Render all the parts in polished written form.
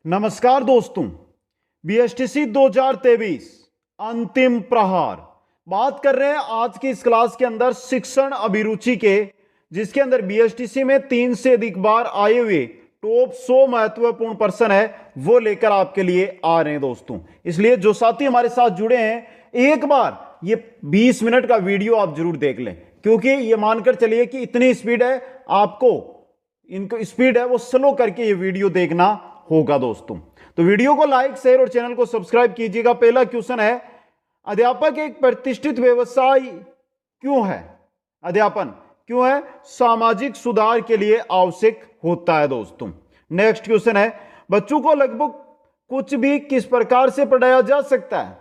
नमस्कार दोस्तों, बीएसटीसी 2023 अंतिम प्रहार बात कर रहे हैं आज की इस क्लास के अंदर शिक्षण अभिरुचि के, जिसके अंदर बीएसटीसी में 3 से अधिक बार आए हुए टॉप 100 महत्वपूर्ण प्रश्न है वो लेकर आपके लिए आ रहे हैं दोस्तों। इसलिए जो साथी हमारे साथ जुड़े हैं, एक बार ये 20 मिनट का वीडियो आप जरूर देख लें, क्योंकि ये मानकर चलिए कि इतनी स्पीड है, आपको इनको स्पीड है वो स्लो करके ये वीडियो देखना होगा दोस्तों। तो वीडियो को लाइक, शेयर और चैनल को सब्सक्राइब कीजिएगा। पहला क्वेश्चन है, अध्यापक एक प्रतिष्ठित व्यवसाय क्यों है? अध्यापन क्यों है? सामाजिक सुधार के लिए आवश्यक होता है दोस्तों। नेक्स्ट क्वेश्चन है, बच्चों को लगभग कुछ भी किस प्रकार से पढ़ाया जा सकता है?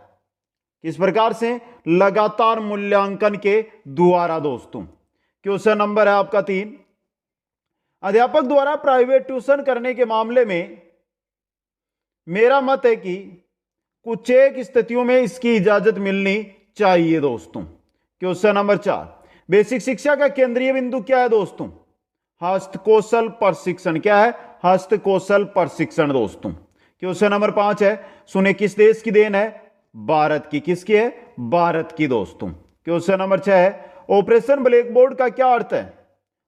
किस प्रकार से? लगातार मूल्यांकन के द्वारा दोस्तों। क्वेश्चन नंबर है आपका 3, अध्यापक द्वारा प्राइवेट ट्यूशन करने के मामले में मेरा मत है कि कुछ एक स्थितियों में इसकी इजाजत मिलनी चाहिए दोस्तों। क्वेश्चन नंबर 4, बेसिक शिक्षा का केंद्रीय बिंदु क्या है दोस्तों? हस्तकौशल प्रशिक्षण। क्या है? हस्तकौशल प्रशिक्षण दोस्तों। क्वेश्चन नंबर 5 है, सुने किस देश की देन है? भारत की। किसकी है? भारत की दोस्तों। क्वेश्चन नंबर 6 है, ऑपरेशन ब्लैक बोर्ड का क्या अर्थ है?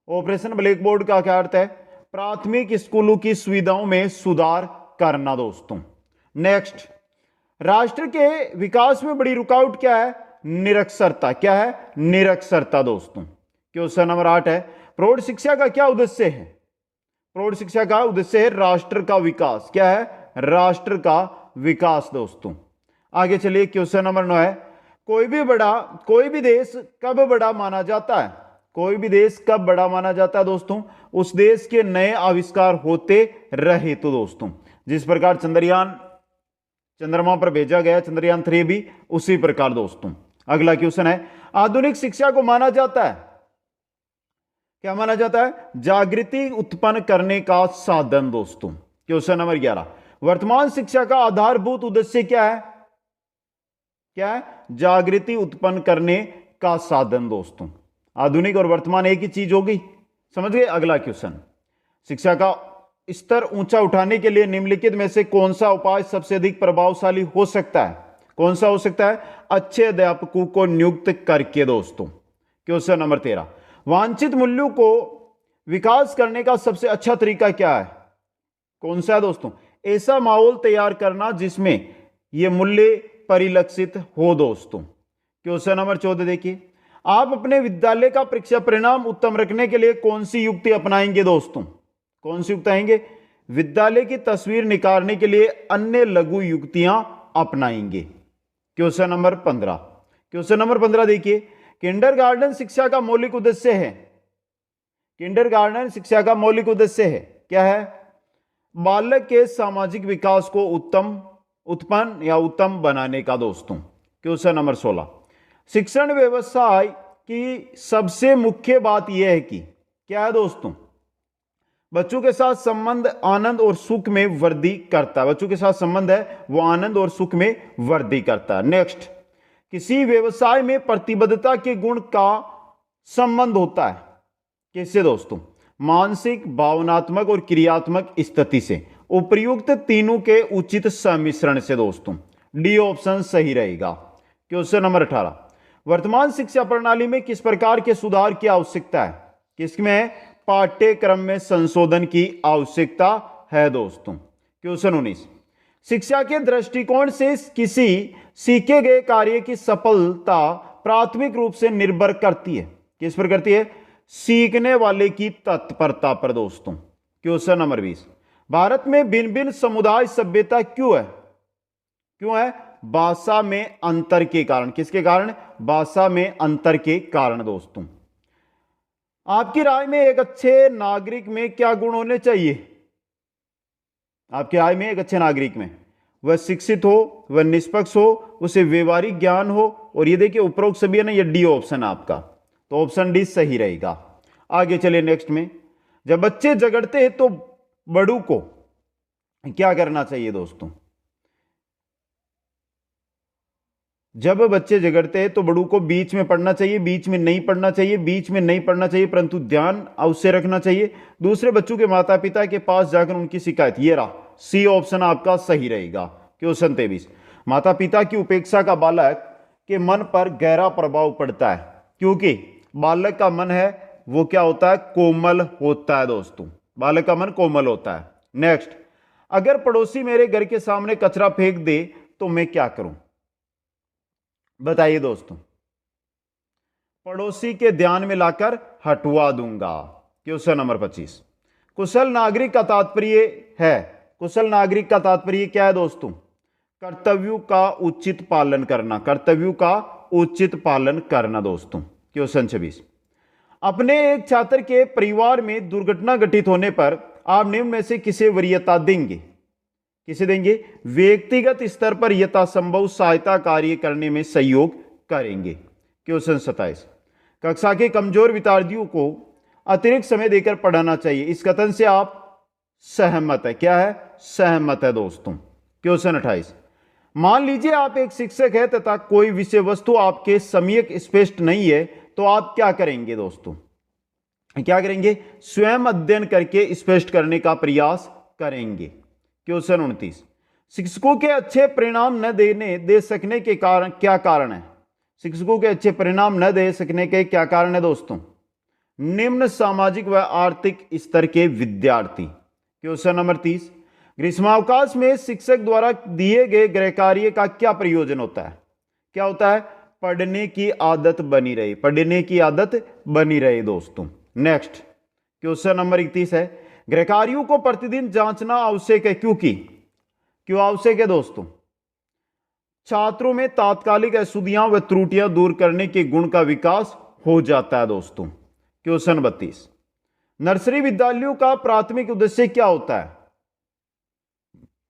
ऑपरेशन ब्लैक बोर्ड का क्या अर्थ है? प्राथमिक स्कूलों की सुविधाओं में सुधार करना दोस्तों। नेक्स्ट, राष्ट्र के विकास में बड़ी रुकावट क्या है? निरक्षरता। क्या है? निरक्षरता दोस्तों। क्वेश्चन नंबर 8 है, प्रौढ़ शिक्षा का क्या उद्देश्य है? प्रौढ़ शिक्षा का उद्देश्य है राष्ट्र का विकास। क्या है? राष्ट्र का विकास दोस्तों। आगे चलिए, क्वेश्चन नंबर 9 है, कोई भी देश कब बड़ा माना जाता है? कोई भी देश कब बड़ा माना जाता है दोस्तों? उस देश के नए आविष्कार होते रहे तो दोस्तों। जिस प्रकार चंद्रमा पर भेजा गया चंद्रयान 3 भी उसी प्रकार दोस्तों। अगला क्वेश्चन है, आधुनिक शिक्षा को माना जाता है, क्या माना जाता है? जागृति उत्पन्न करने का साधन दोस्तों। क्वेश्चन नंबर 11, वर्तमान शिक्षा का आधारभूत उद्देश्य क्या है? क्या है? जागृति उत्पन्न करने का साधन दोस्तों। आधुनिक और वर्तमान एक ही चीज होगी, समझ गए? अगला क्वेश्चन, शिक्षा का स्तर ऊंचा उठाने के लिए निम्नलिखित में से कौन सा उपाय सबसे अधिक प्रभावशाली हो सकता है? कौन सा हो सकता है? अच्छे अध्यापकों को नियुक्त करके दोस्तों। क्वेश्चन नंबर 13, वांछित मूल्यों को विकास करने का सबसे अच्छा तरीका क्या है? कौन सा है दोस्तों? ऐसा माहौल तैयार करना जिसमें यह मूल्य परिलक्षित हो दोस्तों। क्वेश्चन नंबर 14 देखिए, आप अपने विद्यालय का परीक्षा परिणाम उत्तम रखने के लिए कौन सी युक्ति अपनाएंगे दोस्तों? कौन सी युक्ति आएंगे? विद्यालय की तस्वीर निकालने के लिए अन्य लघु युक्तियां अपनाएंगे। क्वेश्चन नंबर 15, क्वेश्चन नंबर 15 देखिए, किंडरगार्टन शिक्षा का मौलिक उद्देश्य है। किंडरगार्टन शिक्षा का मौलिक उद्देश्य है, क्या है? बालक के सामाजिक विकास को उत्तम बनाने का दोस्तों। क्वेश्चन नंबर 16, शिक्षण व्यवसाय की सबसे मुख्य बात यह है कि क्या है दोस्तों? बच्चों के साथ संबंध आनंद और सुख में वृद्धि करता है। बच्चों के साथ संबंध है वो आनंद और सुख में वृद्धि करता है। नेक्स्ट, किसी व्यवसाय में प्रतिबद्धता के गुण का संबंध होता है किससे दोस्तों? मानसिक, भावनात्मक और क्रियात्मक स्थिति से। उपर्युक्त तीनों के उचित सम्मिश्रण से दोस्तों। डी ऑप्शन सही रहेगा। क्वेश्चन नंबर 18, वर्तमान शिक्षा प्रणाली में किस प्रकार के सुधार की आवश्यकता है? किसमें? पाठ्यक्रम में संशोधन की आवश्यकता है दोस्तों। क्वेश्चन 19, शिक्षा के दृष्टिकोण से किसी सीखे गए कार्य की सफलता प्राथमिक रूप से निर्भर करती है। किस पर करती है? सीखने वाले की तत्परता पर दोस्तों। क्वेश्चन नंबर 20, भारत में भिन्न भिन्न समुदाय सभ्यता क्यों है? क्यों है? भाषा में अंतर के कारण। किसके कारण? भाषा में अंतर के कारण दोस्तों। आपकी राय में एक अच्छे नागरिक में क्या गुण होने चाहिए? आपकी राय में एक अच्छे नागरिक में वह शिक्षित हो, वह निष्पक्ष हो, उसे व्यवहारिक ज्ञान हो, और ये देखिए उपरोक्त सभी है ना, ये डी ऑप्शन आपका, तो ऑप्शन डी सही रहेगा। आगे चलिए नेक्स्ट में, जब बच्चे झगड़ते हैं तो बड़ों को क्या करना चाहिए दोस्तों? जब बच्चे झगड़ते हैं तो बड़ों को बीच में पढ़ना चाहिए, बीच में नहीं पढ़ना चाहिए, बीच में नहीं पढ़ना चाहिए, परंतु ध्यान अवश्य रखना चाहिए। दूसरे बच्चों के माता पिता के पास जाकर उनकी शिकायत, ये रहा सी ऑप्शन आपका सही रहेगा। क्वेश्चन 23, माता पिता की उपेक्षा का बालक के मन पर गहरा प्रभाव पड़ता है, क्योंकि बालक का मन है वो क्या होता है, कोमल होता है दोस्तों, बालक का मन कोमल होता है। नेक्स्ट, अगर पड़ोसी मेरे घर के सामने कचरा फेंक दे तो मैं क्या करूं, बताइए दोस्तों। पड़ोसी के ध्यान में लाकर हटवा दूंगा। क्वेश्चन नंबर 25, कुशल नागरिक का तात्पर्य है, कुशल नागरिक का तात्पर्य क्या है दोस्तों, कर्तव्यों का उचित पालन करना, कर्तव्यों का उचित पालन करना दोस्तों। क्वेश्चन 26, अपने एक छात्र के परिवार में दुर्घटना घटित होने पर आप निम्न में से किसे वरीयता देंगे, किसे देंगे, व्यक्तिगत स्तर पर यथासंभव सहायता कार्य करने में सहयोग करेंगे। क्वेश्चन 27, कक्षा के कमजोर विद्यार्थियों को अतिरिक्त समय देकर पढ़ाना चाहिए, इस कथन से आप सहमत है, क्या है, सहमत है दोस्तों। क्वेश्चन 28, मान लीजिए आप एक शिक्षक है तथा कोई विषय वस्तु आपके सम्यक स्पष्ट नहीं है, तो आप क्या करेंगे दोस्तों, क्या करेंगे, स्वयं अध्ययन करके स्पष्ट करने का प्रयास करेंगे। क्वेश्चन 29, शिक्षकों के अच्छे परिणाम न दे सकने के कारण क्या कारण है, शिक्षकों के अच्छे परिणाम न दे सकने के क्या कारण है दोस्तों, निम्न सामाजिक व आर्थिक स्तर के विद्यार्थी। क्वेश्चन नंबर 30, ग्रीष्मावकाश में शिक्षक द्वारा दिए गए गृह कार्य का क्या प्रयोजन होता है, क्या होता है, पढ़ने की आदत बनी रहे, पढ़ने की आदत बनी रहे दोस्तों। नेक्स्ट, क्वेश्चन नंबर 31 है, गृह कार्यों को प्रतिदिन जांचना आवश्यक है, क्योंकि क्यों आवश्यक है दोस्तों, छात्रों में तात्कालिक अशुद्धियां व त्रुटियां दूर करने के गुण का विकास हो जाता है दोस्तों। क्वेश्चन 32, नर्सरी विद्यालयों का प्राथमिक उद्देश्य क्या होता है,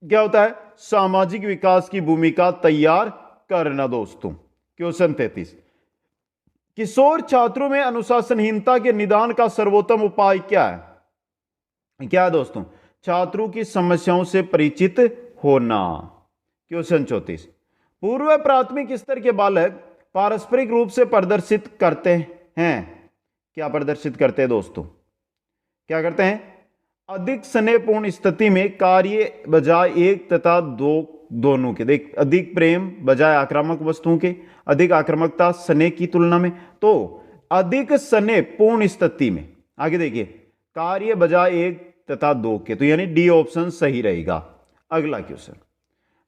क्या होता है, सामाजिक विकास की भूमिका तैयार करना दोस्तों। क्वेश्चन 33, किशोर छात्रों में अनुशासनहीनता के निदान का सर्वोत्तम उपाय क्या है, क्या है दोस्तों, छात्रों की समस्याओं से परिचित होना। क्वेश्चन 34, पूर्व प्राथमिक स्तर के बालक पारस्परिक रूप से प्रदर्शित करते हैं, क्या प्रदर्शित करते हैं दोस्तों, क्या करते हैं, अधिक स्नेहपूर्ण स्थिति में कार्य बजाय एक तथा दो दोनों के, देख अधिक प्रेम बजाय आक्रामक वस्तुओं के, अधिक आक्रामकता स्नेह की तुलना में, तो अधिक स्नेहपूर्ण स्थिति में, आगे देखिए, कार्य बजाय एक तथा दो के, तो यानी डी ऑप्शन सही रहेगा। अगला क्वेश्चन,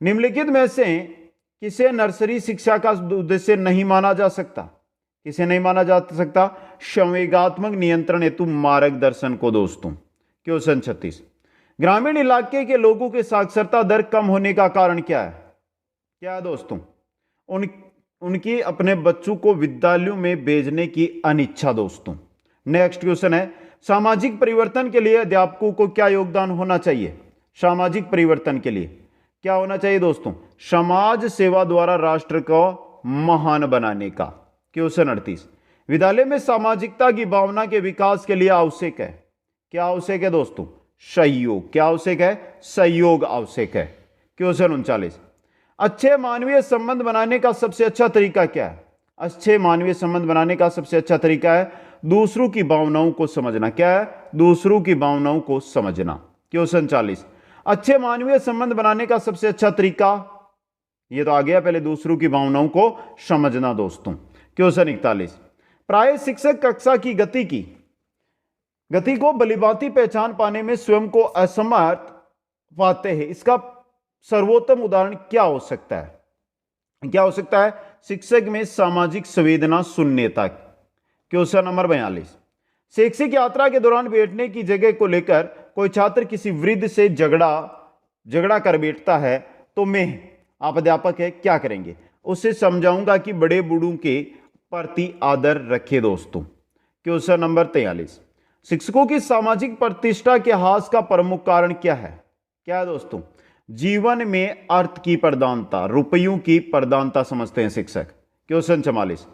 निम्नलिखित में से किसे नर्सरी शिक्षा का उद्देश्य नहीं माना जा सकता, किसे नहीं माना जा सकता, संवेगात्मक नियंत्रण हेतु मार्गदर्शन को दोस्तों। क्वेश्चन 36, ग्रामीण इलाके के लोगों के साक्षरता दर कम होने का कारण क्या है, क्या है दोस्तों, उनकी अपने बच्चों को विद्यालयों में भेजने की अनिच्छा दोस्तों। नेक्स्ट क्वेश्चन है, सामाजिक परिवर्तन के लिए अध्यापकों को क्या योगदान होना चाहिए, सामाजिक परिवर्तन के लिए क्या होना चाहिए दोस्तों, समाज सेवा द्वारा राष्ट्र को महान बनाने का। क्वेश्चन 38, विद्यालय में सामाजिकता की भावना के विकास के लिए आवश्यक है, क्या आवश्यक है दोस्तों, सहयोग, क्या आवश्यक है, सहयोग आवश्यक है। क्वेश्चन 39, अच्छे मानवीय संबंध बनाने का सबसे अच्छा तरीका क्या है, अच्छे मानवीय संबंध बनाने का सबसे अच्छा तरीका है दूसरों की भावनाओं को समझना, क्या है, दूसरों की भावनाओं को समझना। क्वेश्चन 40, अच्छे मानवीय संबंध बनाने का सबसे अच्छा तरीका, ये तो आ गया पहले, दूसरों की भावनाओं को समझना दोस्तों। क्वेश्चन 41, प्राय शिक्षक कक्षा की गति को भलीभांति पहचान पाने में स्वयं को असमर्थ पाते हैं, इसका सर्वोत्तम उदाहरण क्या हो सकता है, क्या हो सकता है, शिक्षक में सामाजिक संवेदना शून्यता। क्वेश्चन नंबर 42, शैक्षिक यात्रा के दौरान बैठने की जगह को लेकर कोई छात्र किसी वृद्ध से झगड़ा कर बैठता है, तो मैं, आप अध्यापक है, क्या करेंगे, उसे समझाऊंगा कि बड़े बूढ़ों के प्रति आदर रखे दोस्तों। क्वेश्चन नंबर 43, शिक्षकों की सामाजिक प्रतिष्ठा के ह्रास का प्रमुख कारण क्या है, क्या है दोस्तों, जीवन में अर्थ की प्रधानता, रुपयों की प्रधानता समझते हैं शिक्षक। क्वेश्चन 44,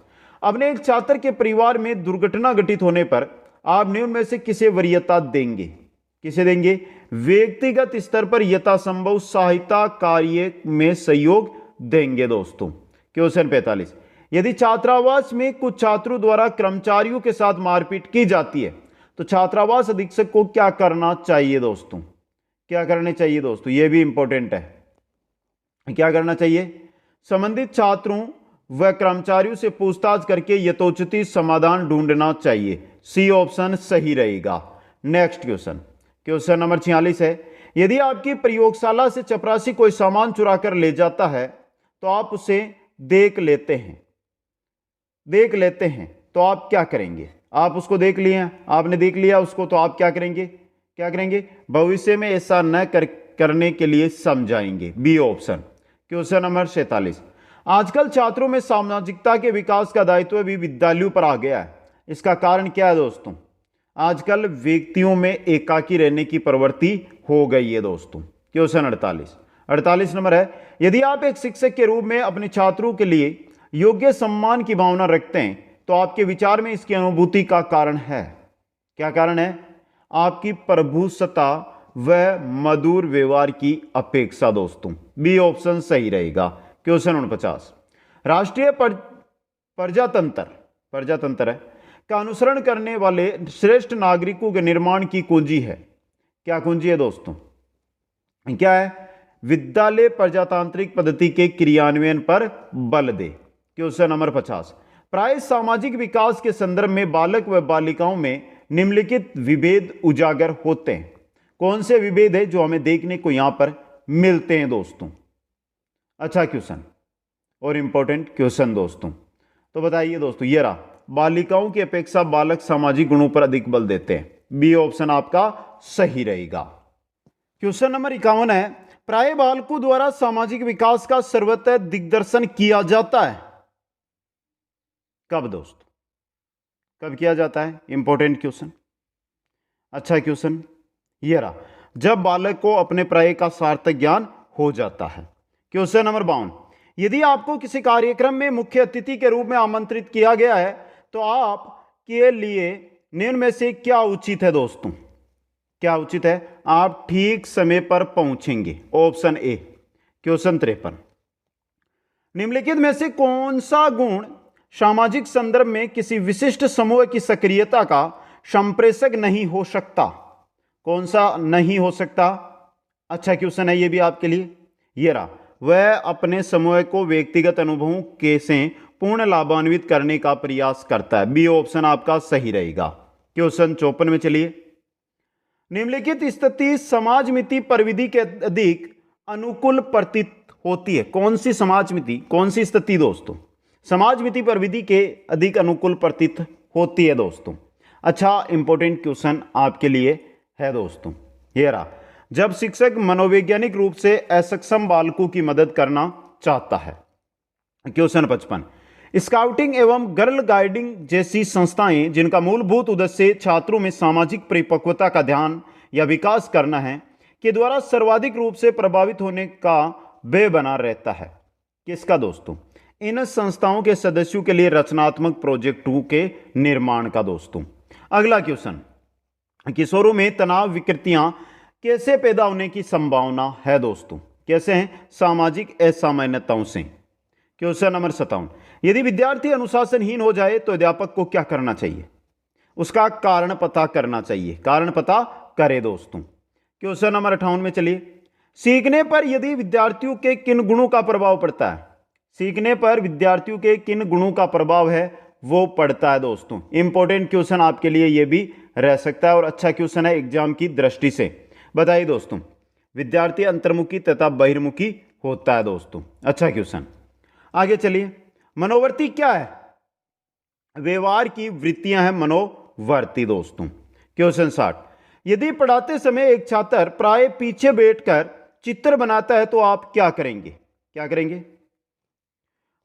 अपने एक छात्र के परिवार में दुर्घटना घटित होने पर आप निम्न में से किसे वरीयता देंगे, किसे देंगे, व्यक्तिगत स्तर पर यथासंभव सहायता कार्य में सहयोग देंगे दोस्तों। क्वेश्चन 45, यदि छात्रावास में कुछ छात्रों द्वारा कर्मचारियों के साथ मारपीट की जाती है तो छात्रावास अधीक्षक को क्या करना चाहिए दोस्तों, क्या करने चाहिए दोस्तों, ये भी इंपॉर्टेंट है। क्या करना चाहिए, संबंधित छात्रों व कर्मचारियों से पूछताछ करके यथोचित समाधान ढूंढना चाहिए। सी ऑप्शन सही रहेगा। नेक्स्ट क्वेश्चन, क्वेश्चन नंबर 46 है, यदि आपकी प्रयोगशाला से चपरासी कोई सामान चुरा कर ले जाता है तो आप उसे देख लेते हैं तो आप क्या करेंगे। आप उसको देख लिए, आपने देख लिया उसको, तो आप क्या करेंगे, भविष्य में ऐसा न करने के लिए समझाएंगे। B option. क्वेश्चन नंबर 47, आजकल छात्रों में सामाजिकता के विकास का दायित्व भी विद्यालयों पर आ गया है। इसका कारण क्या है दोस्तों, आजकल व्यक्तियों में एकाकी रहने की प्रवृत्ति हो गई है दोस्तों। क्वेश्चन 48 नंबर है, यदि आप एक शिक्षक के रूप में अपने छात्रों के लिए योग्य सम्मान की भावना रखते हैं तो आपके विचार में इसकी अनुभूति का कारण है। क्या कारण है, आपकी प्रभुसत्ता व मधुर व्यवहार की अपेक्षा दोस्तों। बी ऑप्शन सही रहेगा। क्वेश्चन 49, राष्ट्रीय प्रजातंत्र है का अनुसरण करने वाले श्रेष्ठ नागरिकों के निर्माण की कुंजी है। क्या कुंजी है दोस्तों, क्या है, विद्यालय प्रजातांत्रिक पद्धति के क्रियान्वयन पर बल दे। क्वेश्चन नंबर 50, प्राय सामाजिक विकास के संदर्भ में बालक व बालिकाओं में निम्नलिखित विभेद उजागर होते हैं। कौन से विभेद है जो हमें देखने को यहां पर मिलते हैं दोस्तों। अच्छा क्वेश्चन और इंपॉर्टेंट क्वेश्चन दोस्तों, तो बताइए दोस्तों, ये रहा, बालिकाओं की अपेक्षा बालक सामाजिक गुणों पर अधिक बल देते हैं। बी ऑप्शन आपका सही रहेगा। क्वेश्चन नंबर 51 है, प्राय बालकों द्वारा सामाजिक विकास का सर्वत्र दिग्दर्शन किया जाता है। कब दोस्तों, कब किया जाता है, इंपॉर्टेंट क्वेश्चन। अच्छा क्वेश्चन, ये रहा, जब बालक को अपने प्राय का सार्थक ज्ञान हो जाता है। क्वेश्चन नंबर 52, यदि आपको किसी कार्यक्रम में मुख्य अतिथि के रूप में आमंत्रित किया गया है तो आपके लिए निम्न में से क्या उचित है दोस्तों। क्या उचित है, आप ठीक समय पर पहुंचेंगे। Option A. क्वेश्चन 53, निम्नलिखित में से कौन सा गुण सामाजिक संदर्भ में किसी विशिष्ट समूह की सक्रियता का संप्रेषक नहीं हो सकता। कौन सा नहीं हो सकता। अच्छा क्वेश्चन है ये भी आपके लिए। ये रहा, वह अपने समूह को व्यक्तिगत अनुभवों के से पूर्ण लाभान्वित करने का प्रयास करता है। बी ऑप्शन आपका सही रहेगा। क्वेश्चन 54 में चलिए, निम्नलिखित स्थिति समाजमिति प्रविधि के अधिक अनुकूल प्रतीत होती है। कौन सी समाजमिति, कौन सी स्थिति दोस्तों, समाजमिति प्रविधि के अधिक अनुकूल प्रतीत होती है दोस्तों। अच्छा इंपॉर्टेंट क्वेश्चन आपके लिए है दोस्तों। ये रहा, जब शिक्षक मनोवैज्ञानिक रूप से असक्षम बालकों की मदद करना चाहता है। क्वेश्चन 55, स्काउटिंग एवं गर्ल गाइडिंग जैसी संस्थाएं जिनका मूलभूत उद्देश्य छात्रों में सामाजिक परिपक्वता का ध्यान या विकास करना है के द्वारा सर्वाधिक रूप से प्रभावित होने का व्यय बना रहता है। किसका दोस्तों, इन संस्थाओं के सदस्यों के लिए रचनात्मक प्रोजेक्टों के निर्माण का दोस्तों। अगला क्वेश्चन, किशोरों में तनाव विकृतियां कैसे पैदा होने की संभावना है दोस्तों। कैसे हैं, सामाजिक असामान्यताओं से। क्वेश्चन नंबर 57, यदि विद्यार्थी अनुशासनहीन हो जाए तो अध्यापक को क्या करना चाहिए। उसका कारण पता करना चाहिए। कारण पता करे दोस्तों। क्वेश्चन नंबर 58 में चलिए, सीखने पर यदि विद्यार्थियों के किन गुणों का प्रभाव पड़ता है। सीखने पर विद्यार्थियों के किन गुणों का प्रभाव है वो पड़ता है दोस्तों। इंपॉर्टेंट क्वेश्चन आपके लिए ये भी रह सकता है और अच्छा क्वेश्चन है एग्जाम की दृष्टि से। बताइए दोस्तों, विद्यार्थी अंतर्मुखी तथा बहिर्मुखी होता है दोस्तों। अच्छा क्वेश्चन, आगे चलिए, मनोवर्ती क्या है। व्यवहार की वृत्तियां हैं मनोवर्ती दोस्तों। क्वेश्चन 60, यदि पढ़ाते समय एक छात्र प्राय पीछे बैठकर चित्र बनाता है तो आप क्या करेंगे। क्या करेंगे,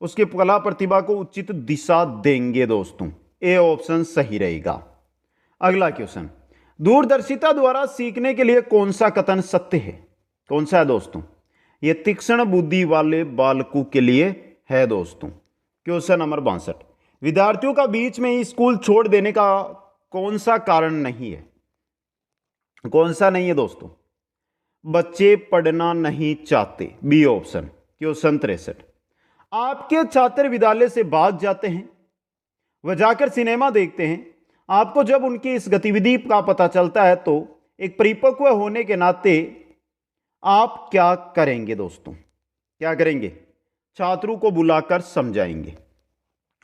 उसकी कला प्रतिभा को उचित दिशा देंगे दोस्तों। ए ऑप्शन सही रहेगा। अगला क्वेश्चन, दूरदर्शिता द्वारा सीखने के लिए कौन सा कथन सत्य है। कौन सा है दोस्तों, यह तीक्ष्ण बुद्धि वाले बालकों के लिए है दोस्तों। क्वेश्चन नंबर 62, विद्यार्थियों का बीच में ही स्कूल छोड़ देने का कौन सा कारण नहीं है। कौन सा नहीं है दोस्तों, बच्चे पढ़ना नहीं चाहते। B option. क्वेश्चन 63, आपके छात्र विद्यालय से भाग जाते हैं, वह जाकर सिनेमा देखते हैं। आपको जब उनकी इस गतिविधि का पता चलता है तो एक परिपक्व होने के नाते आप क्या करेंगे दोस्तों? क्या करेंगे? छात्रों को बुलाकर समझाएंगे।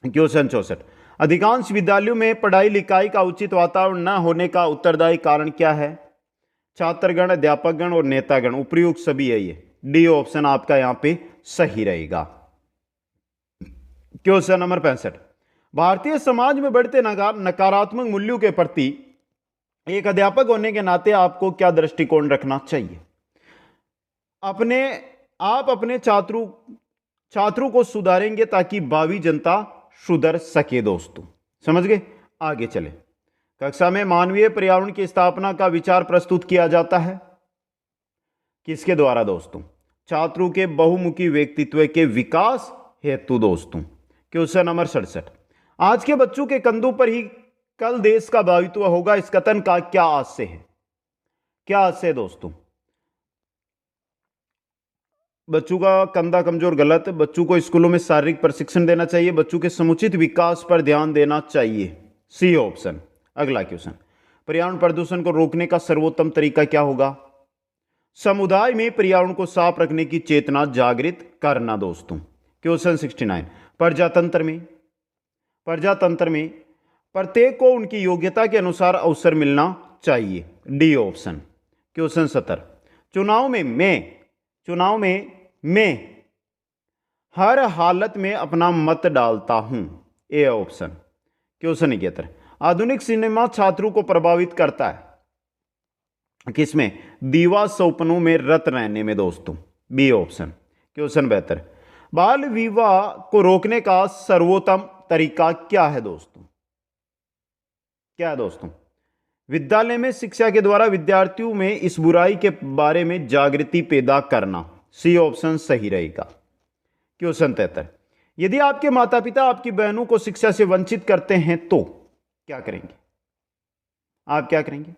क्वेश्चन 64, अधिकांश विद्यालयों में पढ़ाई लिखाई का उचित वातावरण न होने का उत्तरदायी कारण क्या है? छात्रगण, अध्यापकगण और नेतागण, उपयुक्त सभी है ये। डी ऑप्शन आपका यहां पे सही रहेगा। क्वेश्चन नंबर 65, भारतीय समाज में बढ़ते नकारात्मक मूल्यों के प्रति एक अध्यापक होने के नाते आपको क्या दृष्टिकोण रखना चाहिए? आप अपने छात्रों को सुधारेंगे ताकि भावी जनता सुधर सके दोस्तों। समझ गए? आगे चले। कक्षा में मानवीय पर्यावरण की स्थापना का विचार प्रस्तुत किया जाता है किसके द्वारा दोस्तों? छात्रों के बहुमुखी व्यक्तित्व के विकास हेतु दोस्तों। क्वेश्चन नंबर 67, आज के बच्चों के कंधों पर ही कल देश का भविष्य होगा, इस कथन का क्या आशय है? क्या आशय है दोस्तों? बच्चों का कंधा कमजोर, गलत। बच्चों को स्कूलों में शारीरिक प्रशिक्षण देना चाहिए, बच्चों के समुचित विकास पर ध्यान देना चाहिए, सी ऑप्शन। अगला क्वेश्चन, पर्यावरण प्रदूषण को रोकने का सर्वोत्तम तरीका क्या होगा? समुदाय में पर्यावरण को साफ रखने की चेतना जागृत करना दोस्तों। क्वेश्चन 69, प्रजातंत्र में प्रत्येक को उनकी योग्यता के अनुसार अवसर मिलना चाहिए, डी ऑप्शन। क्वेश्चन 70, चुनाव में मैं हर हालत में अपना मत डालता हूं, ए ऑप्शन। क्वेश्चन 71, आधुनिक सिनेमा छात्रों को प्रभावित करता है किसमें? दीवा सपनों में रत रहने में दोस्तों, बी ऑप्शन। क्वेश्चन 72, बाल विवाह को रोकने का सर्वोत्तम तरीका क्या है दोस्तों? क्या है दोस्तों? विद्यालय में शिक्षा के द्वारा विद्यार्थियों में इस बुराई के बारे में जागृति पैदा करना, सी ऑप्शन सही रहेगा। क्वेश्चन 73, यदि आपके माता पिता आपकी बहनों को शिक्षा से वंचित करते हैं तो क्या करेंगे? आप क्या करेंगे?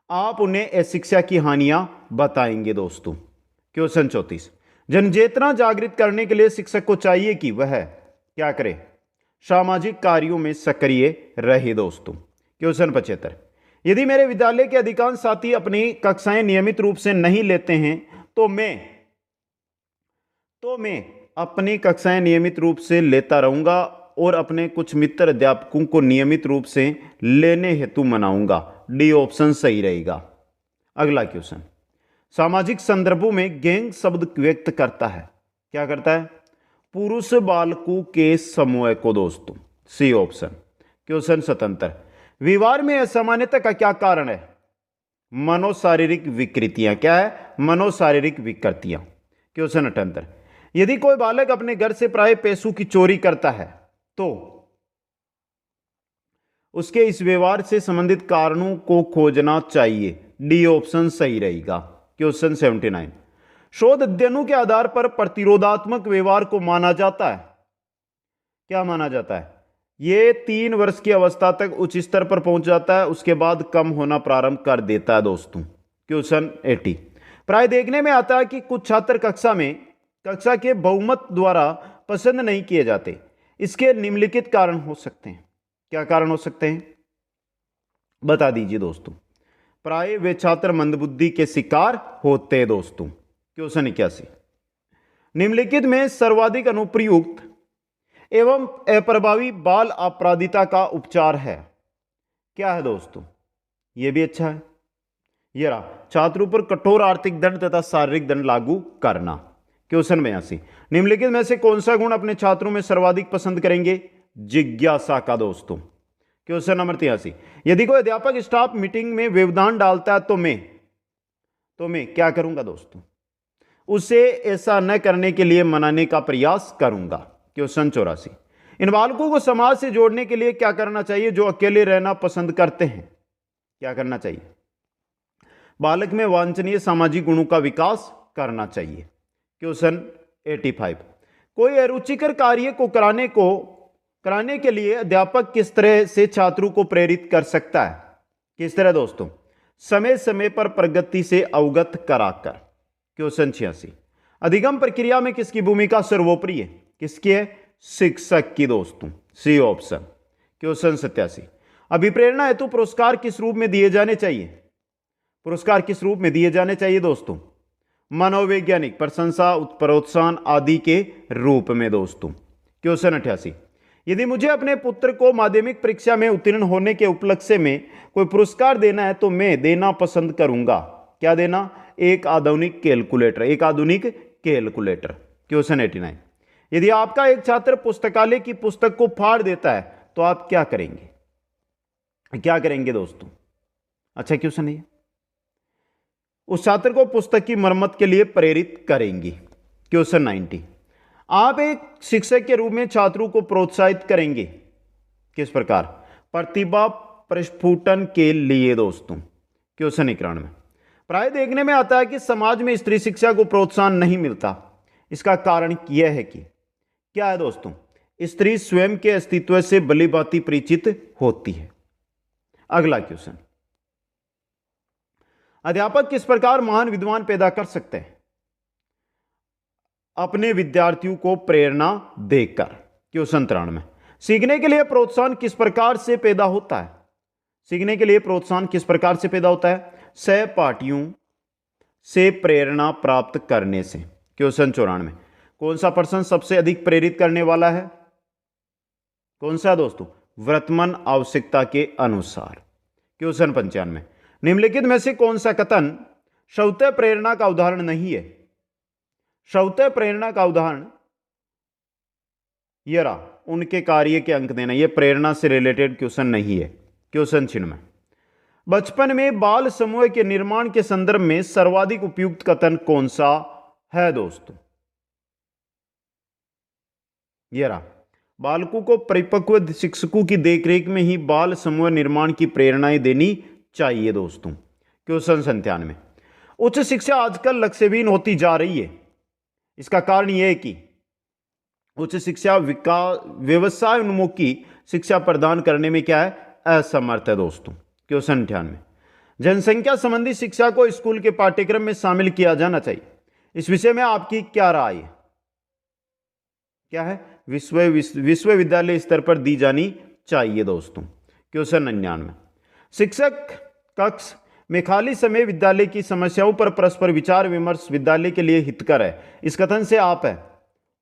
आप उन्हें अशिक्षा की हानियां बताएंगे दोस्तों। क्वेश्चन 34, जनचेतना जागृत करने के लिए शिक्षक को चाहिए कि वह क्या करे? सामाजिक कार्यों में सक्रिय रहे दोस्तों। क्वेश्चन 75, यदि मेरे विद्यालय के अधिकांश साथी अपनी कक्षाएं नियमित रूप से नहीं लेते हैं तो मैं अपनी कक्षाएं नियमित रूप से लेता रहूंगा और अपने कुछ मित्र अध्यापकों को नियमित रूप से लेने हेतु मनाऊंगा, डी ऑप्शन सही रहेगा। अगला क्वेश्चन, सामाजिक संदर्भों में गैंग शब्द व्यक्त करता है, क्या करता है? पुरुष बालकों के समूह को दोस्तों, सी ऑप्शन। क्वेश्चन 77, व्यवहार में असामान्यता का क्या कारण है? मनोशारीरिक विकृतियां। क्या है? मनोशारीरिक विकृतियां। क्वेश्चन 78, यदि कोई बालक अपने घर से प्राय पैसों की चोरी करता है तो उसके इस व्यवहार से संबंधित कारणों को खोजना चाहिए, डी ऑप्शन सही रहेगा। क्वेश्चन 79, शोध अध्ययनों के आधार पर प्रतिरोधात्मक व्यवहार को माना जाता है, क्या माना जाता है? ये 3 वर्ष की अवस्था तक उच्च स्तर पर पहुंच जाता है, उसके बाद कम होना प्रारंभ कर देता है दोस्तों। क्वेश्चन 80, प्राय देखने में आता है कि कुछ छात्र कक्षा के बहुमत द्वारा पसंद नहीं किए जाते, इसके निम्नलिखित कारण हो सकते हैं, क्या कारण हो सकते हैं? बता दीजिए दोस्तों। प्राय वे छात्र मंदबुद्धि के शिकार होते हैं दोस्तों। क्वेश्चन 81, निम्नलिखित में सर्वाधिक अनुप्रयुक्त एवं अप्रभावी बाल अपराधिता का उपचार है, क्या है दोस्तों? यह भी अच्छा है। यह रहा, छात्रों पर कठोर आर्थिक दंड तथा शारीरिक दंड लागू करना। क्वेश्चन 82, निम्नलिखित में से कौन सा गुण अपने छात्रों में सर्वाधिक पसंद करेंगे? जिज्ञासा का दोस्तों। क्वेश्चन नंबर 83, यदि कोई अध्यापक स्टाफ मीटिंग में व्यवधान डालता है तो मैं क्या करूंगा दोस्तों? उसे ऐसा न करने के लिए मनाने का प्रयास करूंगा। क्वेश्चन 84, इन बालकों को समाज से जोड़ने के लिए क्या करना चाहिए जो अकेले रहना पसंद करते हैं? क्या करना चाहिए? बालक में वांछनीय सामाजिक गुणों का विकास करना चाहिए। क्वेश्चन 85, कोई अरुचिकर कार्य को कराने के लिए अध्यापक किस तरह से छात्रों को प्रेरित कर सकता है? किस तरह दोस्तों? समय समय पर प्रगति से अवगत कराकर। क्वेश्चन 86, अधिगम प्रक्रिया में किसकी भूमिका सर्वोपरि है? किसकी है? शिक्षक की दोस्तों, सी ऑप्शन। क्वेश्चन 87, अभिप्रेरणा हेतु पुरस्कार किस रूप में दिए जाने चाहिए? पुरस्कार किस रूप में दिए जाने चाहिए दोस्तों? मनोवैज्ञानिक प्रशंसा, प्रोत्साहन आदि के रूप में दोस्तों। क्वेश्चन 88, यदि मुझे अपने पुत्र को माध्यमिक परीक्षा में उत्तीर्ण होने के उपलक्ष्य में कोई पुरस्कार देना है तो मैं देना पसंद करूंगा। क्या देना? एक आधुनिक कैलकुलेटर, एक आधुनिक कैलकुलेटर। क्वेश्चन 89, यदि आपका एक छात्र पुस्तकालय की पुस्तक को फाड़ देता है तो आप क्या करेंगे? क्या करेंगे दोस्तों? अच्छा क्वेश्चन है। उस छात्र को पुस्तक की मरम्मत के लिए प्रेरित करेंगी। क्वेश्चन 90, आप एक शिक्षक के रूप में छात्रों को प्रोत्साहित करेंगे किस प्रकार? प्रतिभा प्रस्फुटन के लिए दोस्तों। क्वेश्चन 91, प्राय देखने में आता है कि समाज में स्त्री शिक्षा को प्रोत्साहन नहीं मिलता। इसका कारण यह है कि क्या है दोस्तों? स्त्री स्वयं के अस्तित्व से भलीभांति परिचित होती है। अगला क्वेश्चन, अध्यापक किस प्रकार महान विद्वान पैदा कर सकते हैं? अपने विद्यार्थियों को प्रेरणा देकर। क्वेश्चन 93, सीखने के लिए प्रोत्साहन किस प्रकार से पैदा होता है? सीखने के लिए प्रोत्साहन किस प्रकार से पैदा होता है? सहपाठियों से प्रेरणा प्राप्त करने से। क्वेश्चन 94, कौन सा प्रश्न सबसे अधिक प्रेरित करने वाला है? कौन सा दोस्तों? वर्तमान आवश्यकता के अनुसार। क्वेश्चन 95, निम्नलिखित में से कौन सा कथन स्वतः प्रेरणा का उदाहरण नहीं है? स्वतः प्रेरणा का उदाहरण ये रहा, उनके कार्य के अंक देना। यह प्रेरणा से रिलेटेड क्वेश्चन नहीं है। क्वेश्चन 96, बचपन में बाल समूह के निर्माण के संदर्भ में सर्वाधिक उपयुक्त कथन कौन सा है दोस्तों? यह रहा, बालकों को परिपक्व शिक्षकों की देखरेख में ही बाल समूह निर्माण की प्रेरणाएं देनी चाहिए दोस्तों। क्वेश्चन 97, उच्च शिक्षा आजकल लक्ष्यहीन होती जा रही है। इसका कारण यह है कि उच्च शिक्षा व्यवसाय उन्मुखी शिक्षा प्रदान करने में क्या है? असमर्थ है दोस्तों। क्वेश्चन 98, जनसंख्या संबंधी शिक्षा को स्कूल के पाठ्यक्रम में शामिल किया जाना चाहिए। इस विषय में आपकी क्या राय है? क्या है? विश्वविद्यालय स्तर पर दी जानी चाहिए दोस्तों। क्वेश्चन 99, शिक्षक कक्ष में खाली समय विद्यालय की समस्याओं पर परस्पर विचार विमर्श विद्यालय के लिए हितकर है। इस कथन से आप है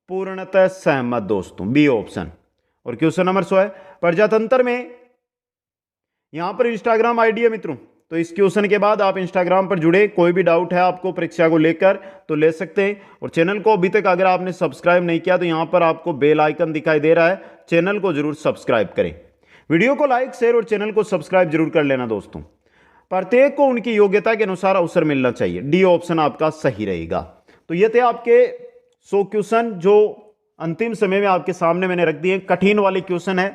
पूर्णतः सहमत दोस्तों, बी ऑप्शन। और क्वेश्चन नंबर 100 है, प्रजातंत्र में यहां पर इंस्टाग्राम आईडी है मित्रों, तो इस क्वेश्चन के बाद आप इंस्टाग्राम पर जुड़े, कोई भी डाउट है आपको परीक्षा को लेकर तो ले सकते हैं। और चैनल को अभी तक अगर आपने सब्सक्राइब नहीं किया तो यहां पर आपको बेल आइकन दिखाई दे रहा है, चैनल को जरूर सब्सक्राइब करें। वीडियो को लाइक शेयर और चैनल को सब्सक्राइब जरूर कर लेना दोस्तों। प्रत्येक को उनकी योग्यता के अनुसार अवसर मिलना चाहिए। डी ऑप्शन आपका सही रहेगा। तो ये थे आपके 100 क्वेश्चन जो अंतिम समय में आपके सामने मैंने रख दिए। कठिन वाले क्वेश्चन है,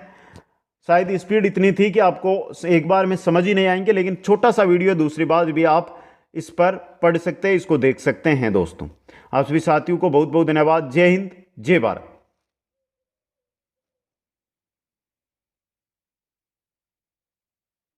शायद स्पीड इतनी थी कि आपको एक बार में समझ ही नहीं आएंगे, लेकिन छोटा सा वीडियो, दूसरी बार भी आप इस पर पढ़ सकते हैं, इसको देख सकते हैं दोस्तों। आप सभी साथियों को बहुत बहुत धन्यवाद। जय हिंद, जय भारत।